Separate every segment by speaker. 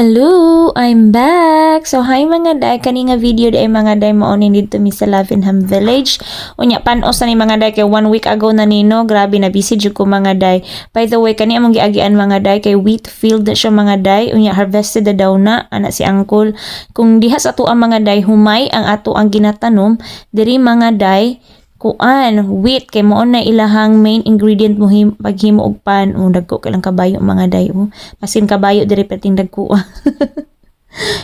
Speaker 1: Hello, I'm back. So hi mga day, kani nga video day mga day mo ni dito mi sa Lavenham Village. Unya panos na ni mga day kay 1 week ago na nino, grabe na busy jud ko mga day. By the way, kani among giagian mga day kay wheat field na siya mga day. Unya harvested na daw na ana si uncle. Kung diha sa ato ang mga day humay ang ato ang ginatanom, diri mga day wheat kay mo na ilahang main ingredient mo paghimo og pan dagko kay lang kabayo mga day masin kabayo diri pating dagko.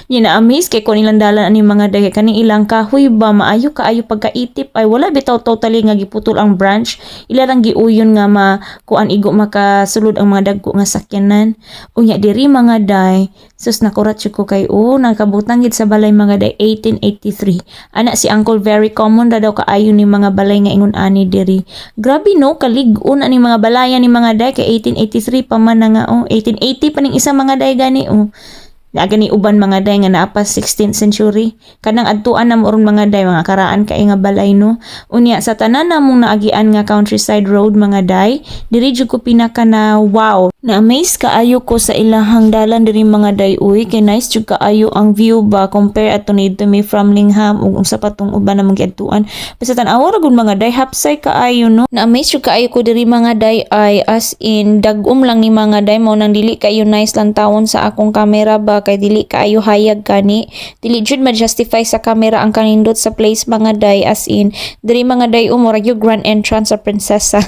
Speaker 1: Yun na amaze kay kung ilang dalan ani mga day kaning ilang kahoy ba maayo kaayo pagkaitip ay wala bitaw totally nga giputol ang branch ila lang giuyon nga kuan igo makasulod ang mga dagko nga sakyanan. Unya diri mga day sus nakurat ko kay nagkabutang gid sa balay mga day 1883 ana si uncle very common daw kaayo ni mga balay nga ingon ani diri. Grabe no kalig-on ani mga balayan ni mga day kay 1883 pa man nga 1880 pa ning isa mga day gani gani uban mga day nga naa pa 16th century kanang adtuan na moron mga day mga karaan kay nga balay no. Unya sa tanan namong naagian nga countryside road mga day diri jud ko pinaka na wow na amaze kaayo ko sa ilahang dalan diri mga day kay nice jud kaayo ang view ba compare ato ni me from Lingham ug sa patong uban namong giadtuan basta tan-aw ra gud mga day hapsay kaayo no. Na amaze jud kaayo ko diri mga day ay as in dagom lang ni mga day mo nang dili kayo nice lang tawon sa akong camera ba kay dili kaayo hayag kani dili jud ma-justify sa camera ang kanindot sa place mga day as in diri mga day murag yung grand entrance sa prinsesa.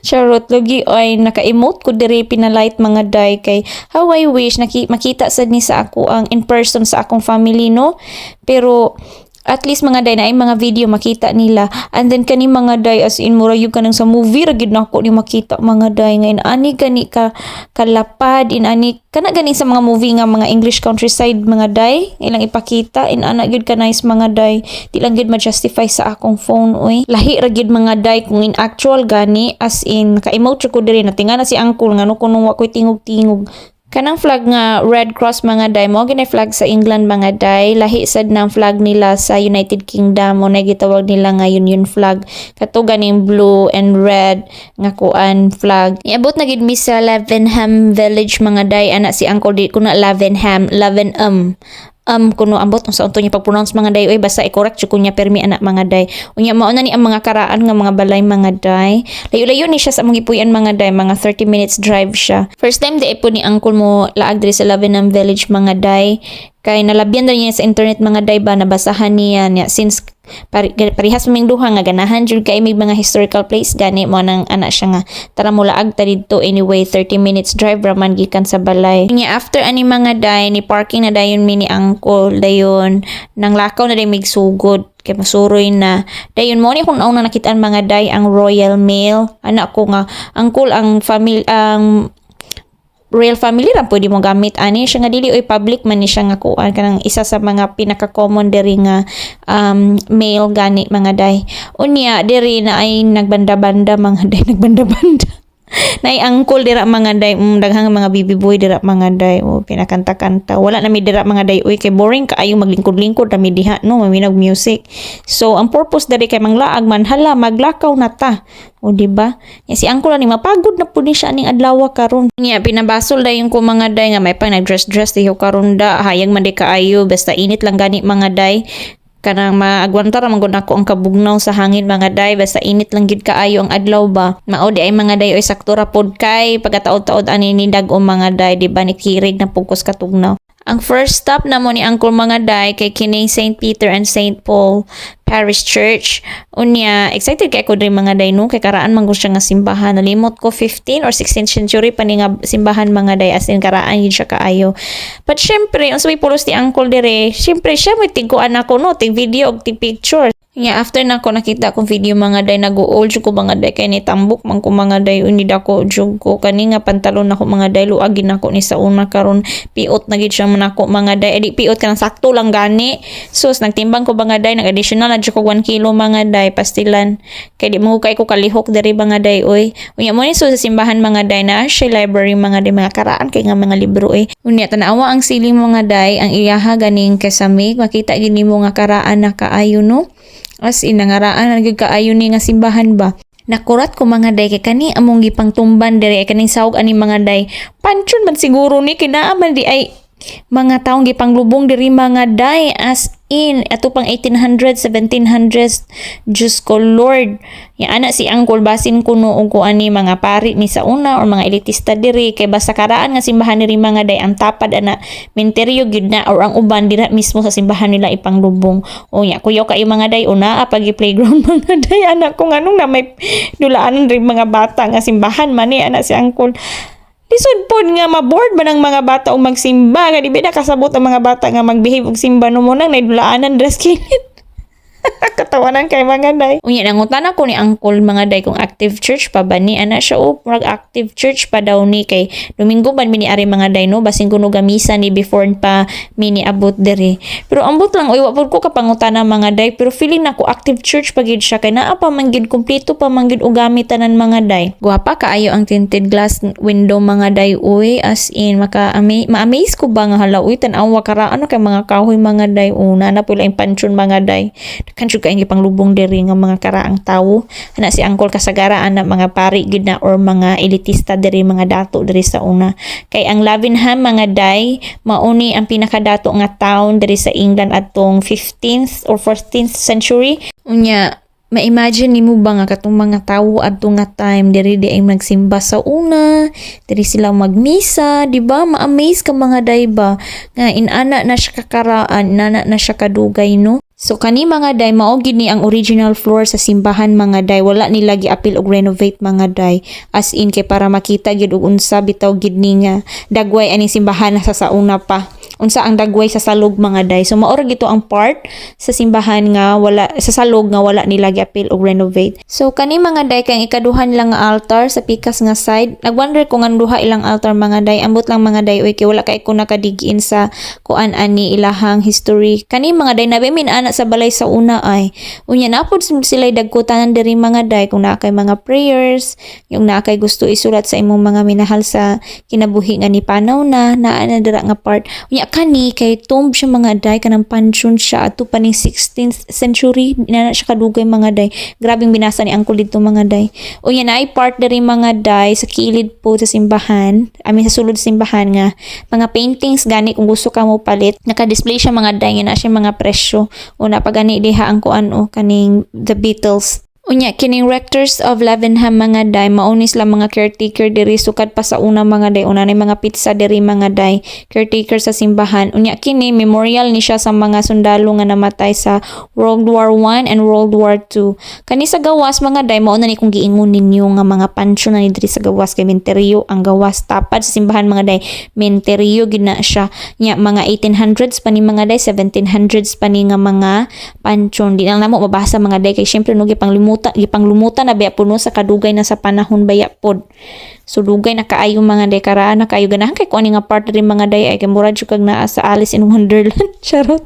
Speaker 1: Charot lugi ay naka-emote ko diri pinalight mga day kay how I wish makita sad ni sa ako ang in person sa akong family no pero at least mga day na ay mga video makita nila and then kani mga day as in mura yung kanang sa movie ra gid nako ni makita mga day nga inani gani ka kalapad inani kana gani sa mga movie nga mga English countryside mga day ilang ipakita inana gid ka nice mga day di lang gid ma-justify sa akong phone lahi ra gid mga day kung in actual gani as in ka-emote ko diri natinga na si uncle ngano kunong wa koy tingog-tingog. Kanang flag nga Red Cross mga day mo ginay flag sa England mga day lahi sad ng flag nila sa United Kingdom mo na gitawag nila nga Union flag kato ganing blue and red nga kuan flag. Iabot na gid mi sa Lavenham Village mga day ana si uncle di ko na Lavenham kuno ambot sa unto niya pag-pronounce mga day basta i-correct jud kunya permi anak mga day unya mao na ni ang mga karaan nga mga balay mga day layo-layo ni siya sa mga gipuy-an mga day mga 30 minutes drive siya. First time di po ni uncle mo laag diri sa Lavenham Village mga day kay nalabyan na niya sa internet mga day ba nabasahan niya since parihas maming duha nga ganahan jud kay may mga historical place gani mo nang ana siya nga tara mo laag ta didto anyway 30 minutes drive ra man gikan sa balay. Nya after ani mga day ni parking na dayon mi ni uncle dayon nang lakaw na day mig sugod kay masuroy na dayon mo ni kung nauna nakitaan mga day ang Royal Mail anak ko nga uncle ang family ang Royal family ra pwede mo gamit ani siya nga dili public man ni siya nga kuan kanang isa sa mga pinaka common diri nga mail gani mga day. Unya diri na ay nagbanda-banda mga day nagbanda-banda. Nay uncle dira mga day daghang mga baby boy dira mga day pinakanta-kanta wala na mi dira mga day kay boring kaayo maglingkod-lingkod na mi diha no maminog music so ang purpose diri kay manglaag man hala maglakaw na ta di ba si uncle ni mapagod na pud ni siya ning adlaw karon niya pinabasol dayon ko mga day nga may pang nagdress diho karon da hayag man di kaayo basta init lang gani mga day kanang maagwanta ra man gud nako ang kabugnaw sa hangin mga day basta init lang gid kaayo ang adlaw ba mao di ay mga day sakto ra pod kay pagkataod-taod ani ni dag-o mga day di ba ni kirig na pugkos katugnaw. Ang first stop na mo ni uncle mga day kay kining St. Peter and St. Paul Parish Church. Unya excited kay ako diri mga day no kay karaan man gud siya nga simbahan nalimot ko 15th or 16th century pa ni nga simbahan mga day as in karaan yun siya kaayo. But syempre unsa may pulos ti uncle diri syempre siya may tigkuan ako no tig video og tig picture. After na ko nakita kong video mga day nag-old jud ko mga day kay ni tambok man ko mga day uni dako jud ko kani nga pantalon nako mga day luagin nako ni sa una karon piot na gid siya man ako mga day edi piot kanang sakto lang gani sus nagtimbang ko mga day nag additional na jud ko 1 kilo mga day pastilan kay di mo kay ko kalihok diri mga day unya mo ni sa simbahan mga day na siya library mga day mga karaan kay nga mga libro unya tanawa ang siling mga day ang iyaha ganing kasamig makita gid nimo nga karaan na kaayo no. As in nangaraan na kaayo ni nga simbahan ba Nakurat ko mga day kay kani among gipang tumban diri kaning sawog ani mga day. Panchon man siguro ni kinaaman di ay mga taong gipanglubong diri mga day, as in ato pang 1800s 1700s. Diyos ko Lord, ya ana si Angkol basin kuno og kuan ni mga pari ni sa una or mga elitista diri, kay basta karaan nga simbahan diri mga day ang tapad ana menteryo gid na or ang uban dira mismo sa simbahan nila ipanglubong. O nya kuyaw kayo mga day una pag playground mga day anak ko nganong na may dulaan rin mga bata nga simbahan man ni ana si Angkol. Lisod pod nga maboard ba ng mga bata o magsimba, nga di ba nakasabot ang mga bata nga magbehave og simba no mo nang naidulaanan dress kinit. Katawanan kay mga day. Unya nangutan ako ni Angkol mga day kung active church pa ba ni ana siya o murag active church pa daw ni, kay Domingo man mini ari mga day no basin kuno gamisa ni before pa mini abot diri. Pero ambot lang uy wa pod ko kapangutana mga day, pero feeling nako active church pa gid siya kay naa pa man gid kumpleto pa man gid og gamit tanan mga day. Guwapa kaayo ang tinted glass window mga day uy, as in ma-amaze ko ba nga hala uy tan-awa karaan kay mga kahoy mga day una na pula yung pansyon mga day. Kanjud kay panglubong diri nga mga karaang tawo ana si Angkol kasagaraan na mga pari gid na or mga elitista diri mga dato diri sa una. Kay ang Lavenham mga day mauni ang pinakadato nga town diri sa England atong 15th or 14th century. Unya ma-imagine nimo ba nga katong mga tawo adto nga time diri di ay magsimba sa una, diri sila magmisa, di ba? Ma-amaze ka mga day ba nga inana na siya kakaraan, inana na siya kadugay no. So kani mga day mao gid ni ang original floor sa simbahan mga day, wala nila gi-apil og renovate mga day, as in kay para makita gid og unsa bitaw gid ni nga dagway ani simbahan sa sauna pa, unsa ang dagway sa salog mga day. So mao ra gito ang part sa simbahan nga wala sa salog nga wala nila gi-apil og renovate. So kani mga day kang ikaduhan lang nga altar sa pikas nga side, nagwonder ko nga duha ilang altar mga day, ambot lang mga day oy kay wala kay ko nakadig-in sa kuan ani ilahang history. Kani mga day nabi min ana sa balay sa una ay unya napod sila dagkutanan diri mga day kung naa kay mga prayers, yung naa kay gusto isulat sa imong mga minahal sa kinabuhi nga ni panaw na naa na dira nga part. Unya kani kay tomb siya mga day kanang pansyon siya ato pa ning 16th century na siya kadugay mga day. Grabing binasa ni Angkol dito mga day. Unya naay part diri mga day sa kilid po sa simbahan, sa sulod simbahan nga mga paintings gani kung gusto ka mo palit, naka-display siya mga day nga na siya mga presyo. Una pagani diha ang kuan o kaning The Beatles. Unya kining rectors of Lavenham mga day mauni sila mga caretaker diri sukad pa sa una mga day, una nay mga pizza diri mga day, caretaker sa simbahan. Unya kini memorial ni siya sa mga sundalo nga namatay sa World War I and World War II. Kani sa gawas mga day mao na ni kung giingon ninyo nga mga pansyon na ni diri sa gawas kay menteryo ang gawas, tapad sa simbahan mga day menteryo gid na siya. Nya mga 1800s pa ni mga day, 1700s pa ni nga mga pansyon. Di lang namo mabasa mga day kay syempre no gipanglumutan na baya puno sa kadugay na sa panahon baya pod. So dugay na kaayo mga day, karaan na kaayo ganahan kay kuan nga part diri mga day ay kay murad jud kag naa sa Alice in Wonderland. Charot.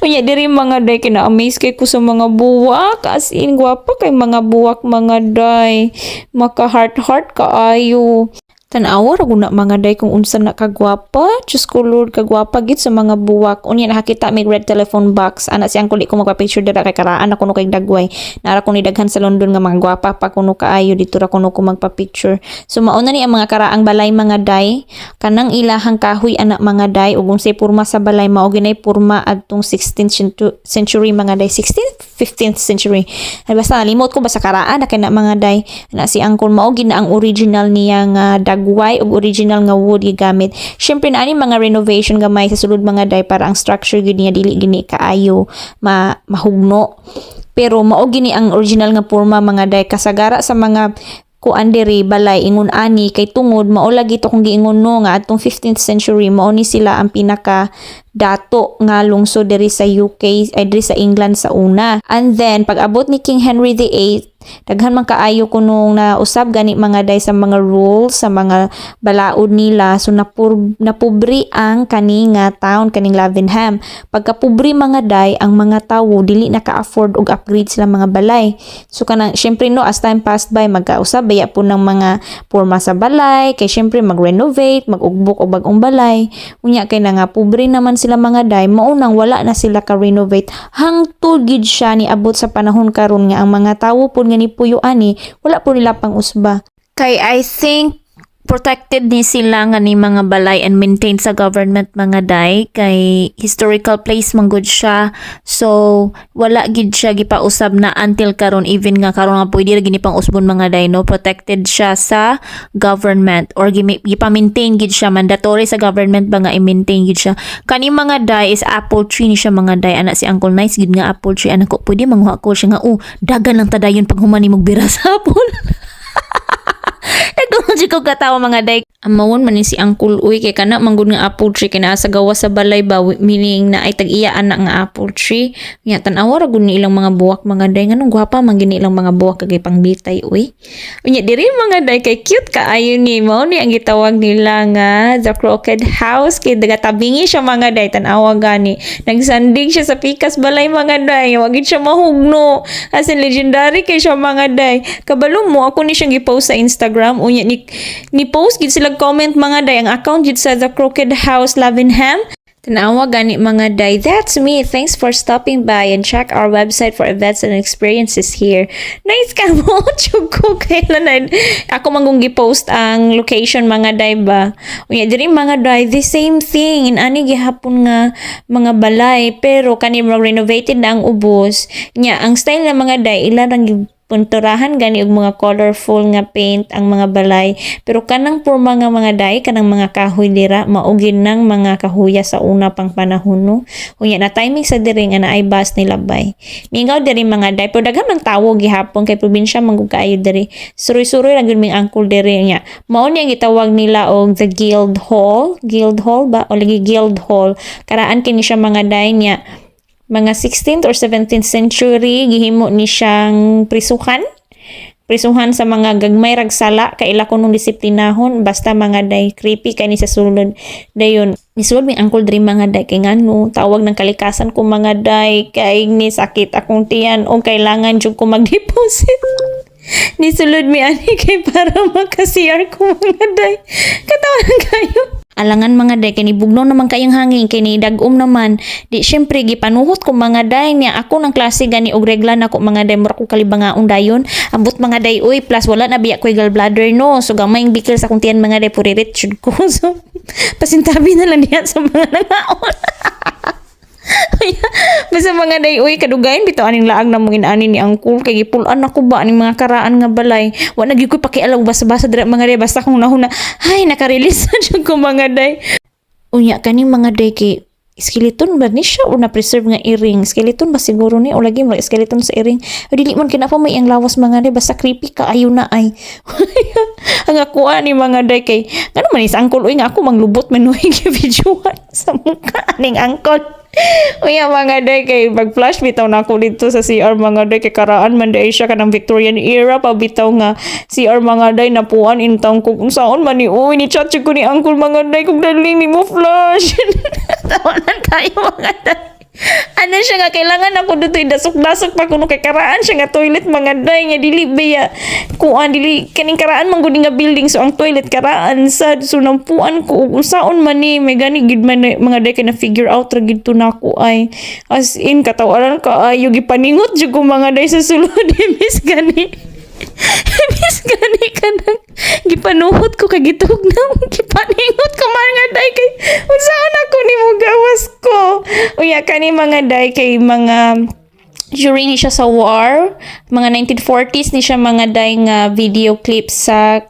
Speaker 1: Unya diri mga day kina-amaze kay ko sa mga buwak, as in gwapa kay mga buwak mga day. Maka heart kaayo. Tanawa ra guna mga day kung unsa na kagwapa. Diyos ko Lord, kagwapa gid sa mga buwak. Unya nakakita may red telephone box. Ana siyang kuli ko magpa-picture dira kay karaan ako no kay dagway. Nara ko ni daghan sa London nga mga gwapa pa kuno kaayo dito ra kuno ko magpa-picture. So mauna ni ang mga karaang balay mga day. Kanang ilahang kahoy anak mga day ug unsay porma sa balay mao ginay porma adtong 16th century mga day. 16th 15th century. Basta nalimot ko basta karaan na kay na mga day. Ana si Angkol mao gid na ang original niya nga dagway ug original nga wood gigamit. Syempre na ani mga renovation gamay sa sulod mga day para ang structure gid niya dili gini kaayo mahugno. Pero mao gini ang original nga porma mga day, kasagara sa mga kuan diri balay ingon ani kay tungod mao lagi to kung giingon no nga atong 15th century mao ni sila ang pinaka dato nga lungsod diri sa UK ay diri sa England sa una. And then pag abot ni King Henry VIII daghan man kaayo kunong na usab gani mga day sa mga rules sa mga balaod nila. So napubri ang kani nga town kaning Lavenham. Pagka pubri mga day ang mga tawo dili naka-afford og upgrade sila mga balay. So kanang syempre no as time passed by magkausab baya po ng mga porma sa balay kay syempre mag-renovate, mag-ugbok og bag-ong balay. Unya kay na nga pubri naman sila mga day maunang wala na sila ka-renovate hangtod gid siya ni abot sa panahon karon nga ang mga tawo pud nga ni puyo ani wala po nila pang usba. Kay I think protected ni sila nga ni mga balay and maintained sa government mga day kay historical place man gud siya, so wala gid siya gipausab na until karon, even nga karon nga pwede ra gini pang usbon mga day, no, protected siya sa government or gipa-maintain gid siya, mandatory sa government ba nga i-maintain gid siya. Kani mga day is apple tree ni siya mga day, anak si Uncle Nice gid nga apple tree, anak ko pwede manguha ko siya nga, dagan lang tadayon pag humani mog bira sa apple. Kung ko katawa mga day, amawon man ni si Uncle Uy kay kana manggod nga apple tree kay naa sa gawa sa balay ba, meaning na ay tag-iya anak nga apple tree. Nya tan-awa ra gud ni ilang mga buwak mga day, nganong gwapa man gini ilang mga buwak kay pangbitay uy. Unya diri mga day kay cute kaayo ni, mao ni ang gitawag nila nga the crooked house kay dagatabingi siya mga day, tan-awa gani. Nagsanding siya sa pikas balay mga day, wa gid siya mahugno. As in legendary kay siya mga day. Kabalo mo ako ni siyang gi-post sa Instagram, unya ni post gid sila comment mga day, ang account gid sa The Crooked House Lavinham. Tanawa gani mga day, that's me. Thanks for stopping by and check our website for events and experiences here. Nice ka mo, chuko kailan ako mangung gi-post ang location mga day ba. Unya diri mga day, the same thing in ani gihapon nga mga balay pero kani renovated na ang ubos. Nya ang style na mga day ilan ang punturahan gani og mga colorful nga paint ang mga balay, pero kanang for mga day kanang mga kahoy dira maugin nang mga kahuya sa una pang panahon, no. Unya na timing sa diri nga naay bus nila bay mingaw diri mga day, pero daghan man tawo gihapon kay probinsya manggug kaayo diri, suroy-suroy lang gud ming Uncle diri. Nya mao ni ang gitawag nila og the guild hall ba o lagi guild hall, karaan kini siya mga day. Nya mga 16th or 17th century gihimo ni siyang prisuhan sa mga gagmay ragsala kay ila ko nung disiplinahon, basta mga day creepy kay ni sa sulod dayon. Nisulod mi Uncle diri mga day kay ngano tawag ng kalikasan ko mga day kay ni sakit akong tiyan o kailangan jud ko mag-deposit. Nisulod mi ani kay para maka-CR ko mga day, katawan kayo. Alangan mga day, kay bugno naman kayong hangin, kay dag-om naman. Di syempre gipanuhot ko mga day niya. Ako ng klase gani og regla na ko mga day, mura ko kalibangaon dayon. Ambot mga day, uy, plus wala na biya ko gallbladder, no. So gamay yung bikil sa kung tiyan mga day, puririt should ko. So pasintabi na lang diyan sa mga nangaon. Basta mga day, uy, kadugayin bitaw aning laag na mong inani ni Uncle kay gipulan ako ba aning mga karaan nga balay. Wa na gyud ko pakialam basa-basa dira mga day, basta kung nahuna ay naka-release na jud ko mga day. Unya kani mga day kay skeleton ba ni siya o na-preserve nga earring? Skeleton ba siguro ni o lagi mo skeleton sa earring? O dili man kinapa may ang lawas mga day, basta creepy ka ayo na ay. Ang ako ni mga day kay ngano man is Uncle, uy nga ako manglubot man uy videoan sa mukha aning Uncle. Uya mga day kay mag-flash bitaw na ako dito sa CR mga day kay karaan man day siya kanang Victorian era pa bitaw nga CR mga day napuan intang kung saon man ni uy ni chat ko ni Uncle mga day kung dali ni mo flash. Tawanan tayo mga day. Ano siya nga kailangan ako dito dasok-dasok pa kuno kay karaan siya nga toilet mga day nga dili beya kuan dili kaning karaan man gud nga building, so ang toilet karaan sad, so nampuan ko usaon man ni may gani gid man mga day kay na figure out ra gid to nako ay as in katawaran ka ayo gipaningot jud ko mga day sa sulod. Miss gani ka nang gipanuhot ko kay gitugnaw gipaningot ko mga day kay unsaon ako nimo gawas ko. Uya kani mga day kay mga during ni siya sa war mga 1940s ni siya mga day nga video clips sa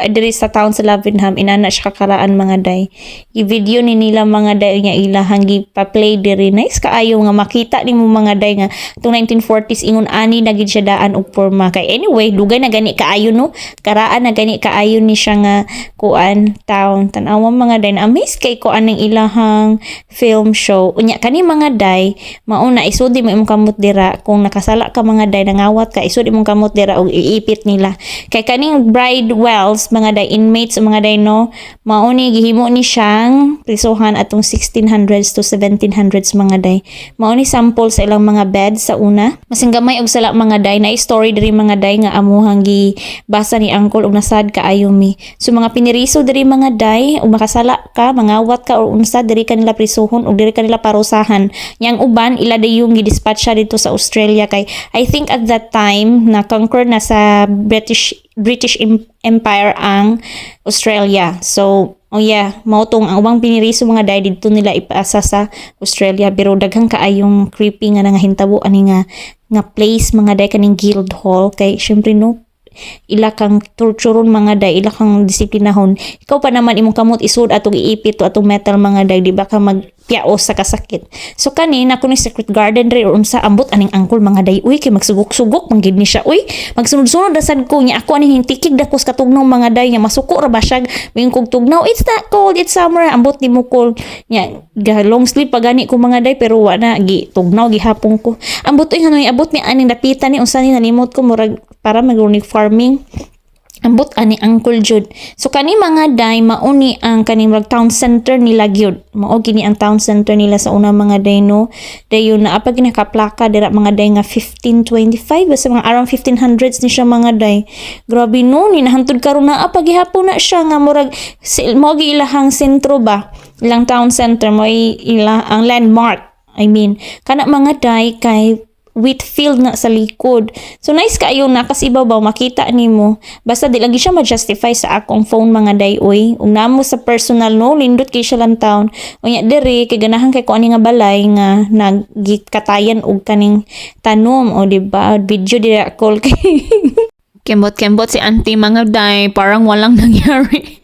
Speaker 1: diri sa town sa Lavinham, inana siya kakaraan mga day. I-video ni nila mga day nga ilahang gipa-play diri. Nice kaayo nga makita nimo mga day nga itong 1940s ingon ani na gid siya daan og porma. Kay anyway dugay na gani kaayo, no, karaan na gani kaayo ni siya nga kuan town. Tan-awa mga day na amaze kay ko aning ilahang film show. Unya kani mga day mauna isudi mo imong kamot dira kung nakasala ka mga day nangawat ka, isudi imong kamot dira og iipit nila. Kay kaning bride wells mga day inmates mga day, no, mauni gihimo ni siyang prisuhan atong 1600s to 1700s mga day. Mauni sample sa ilang mga bed sa una, masing gamay og sala mga day na story diri mga day nga amuhang gibasa ni Uncle og nasad kaayo mi. So mga piniriso diri mga day ug makasala ka mangawat ka or unsa diri kanila prisuhon ug diri kanila parusahan. Yang uban ila day yung gidispatcha dito sa Australia kay I think at that time na conquer na sa British Empire ang Australia. So, oh yeah, mao tong awang piniriso mga day didto nila ipaasa sa Australia, pero daghang kaayong creepy nga nangahintabo ani nga place mga day kaning Guildhall kay syempre no ila kang torturon mga day, ila kang disiplinahon. Ikaw pa naman imong kamot isud atong iipit to atong metal mga day, di ba ka magpiaos sa kasakit. So kanina kuno secret garden re or unsa ambot aning angkol mga day, uy kay magsugok-sugok manggid ni siya, uy magsunod-sunod dasad ko nya ako aning hintikig dakos katugnaw mga day nya masuko ra ba siya ming kog tugnaw, it's not cold, it's summer, ambot ni mo cold nya long sleep pagani ko mga day pero wa na gi tugnaw gihapon ko ambot uy hanoy abot ni aning dapitan ni unsa ni nalimot ko murag para mag-organic farming ambot ani Uncle Jude. So kani mga day mauni ang kaning town center nila gyud. Mao gini ang town center nila sa una mga day no. Dayon na apag nakaplaka dira mga day nga 1525 basta mga around 1500s ni siya mga day. Grabe no ni nahantod karon na apag gihapon na siya nga murag mao gi ilahang sentro ba. Ilang town center mo ila ang landmark. I mean kana mga day kay wheat field na sa likod. So nice kaayo na kasi ibabaw makita nimo. Basta di lagi siya ma-justify sa akong phone mga day oy. Ug namo sa personal no lindot kay siya lang town. Unya diri kay ganahan kay ko ani nga balay nga nagikatayan og kaning tanom o di ba video diri call kay kembot-kembot si auntie mga day parang walang nangyari.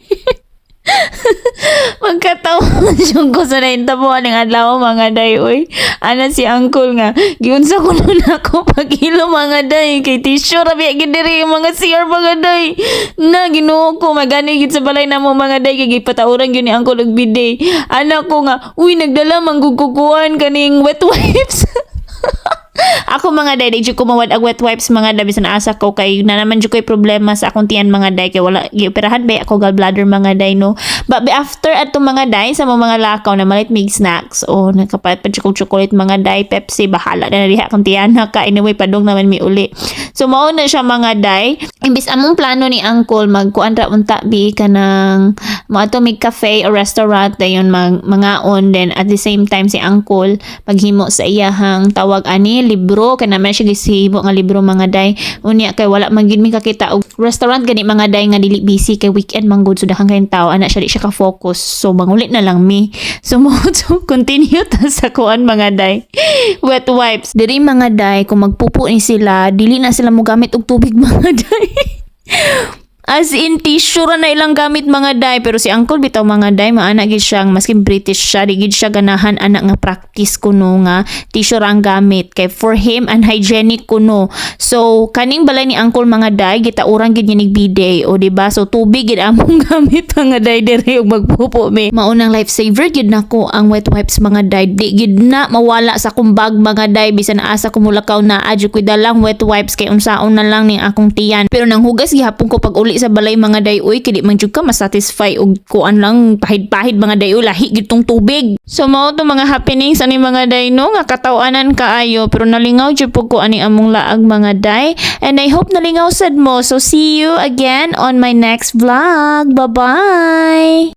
Speaker 1: Magkataon yung ko sa naintabuhan ng adlaw mga day oy. Ana si uncle nga giunsa ko nun ako paghilo mga day kay tissue rabi gid diri mga CR mga day na Ginoo ko magani gid sa balay namo mga day kay gipatauran gyud ni uncle og bidet. Ana ko nga uy nagdala manggugukuan kaning wet wipes. Ako mga day, di ko mawad ang wet wipes mga day bisan asa ko kay na naman jud ko'y problema sa akong tiyan mga day kay wala gioperahan ba ako gallbladder mga day no. But after ato mga day sa mga lakaw na malit mig snacks o nakapalit pa chocolate mga day Pepsi bahala na diha akong tiyan ka anyway padung naman mi uli. So mao na siya mga day. Imbis among plano ni uncle magkuan ra unta bi kanang mo ato mig cafe or restaurant dayon mangaon then at the same time si uncle paghimo sa iyahang tawag ani libro kay naman siya gisibo nga libro mga day unya kay wala man gid mi kakita og restaurant gani mga day nga dili busy kay weekend man gud so daghang kay tawo ana siya di siya ka focus so mangulit na lang mi so mo to continue ta sa kuan mga day wet wipes diri mga day kung magpupo ni sila dili na sila mo gamit og tubig mga day. As in, tissue ra na ilang gamit mga day. Pero si uncle bitaw mga day, maana gid siya, maskin British siya, di gid siya ganahan anak nga practice kuno nga, tissue ra ang gamit. Kay for him, unhygienic kuno. So, kaning balay ni uncle mga day, gitauran gid niya bidet. O diba? So, tubig gid among gamit mga day, diri og magpupo me. Maunang lifesaver gid nako ang wet wipes mga day. Di gid na mawala sa akong bag mga day, bisan asa ko mulakaw na, adyo ko dalang wet wipes, kay unsaon na lang ning akong tiyan. Pero nang hugas gihapon ko pag uli sa balay mga day oy kay di man jud ka masatisfy og kuan lang pahid-pahid mga day oy lahi gid tong tubig. So mao to mga happenings ani mga day no nga kataw-anan kaayo pero nalingaw jud pud ko ani among laag mga day and I hope nalingaw sad mo. So see you again on my next vlog. Bye-bye.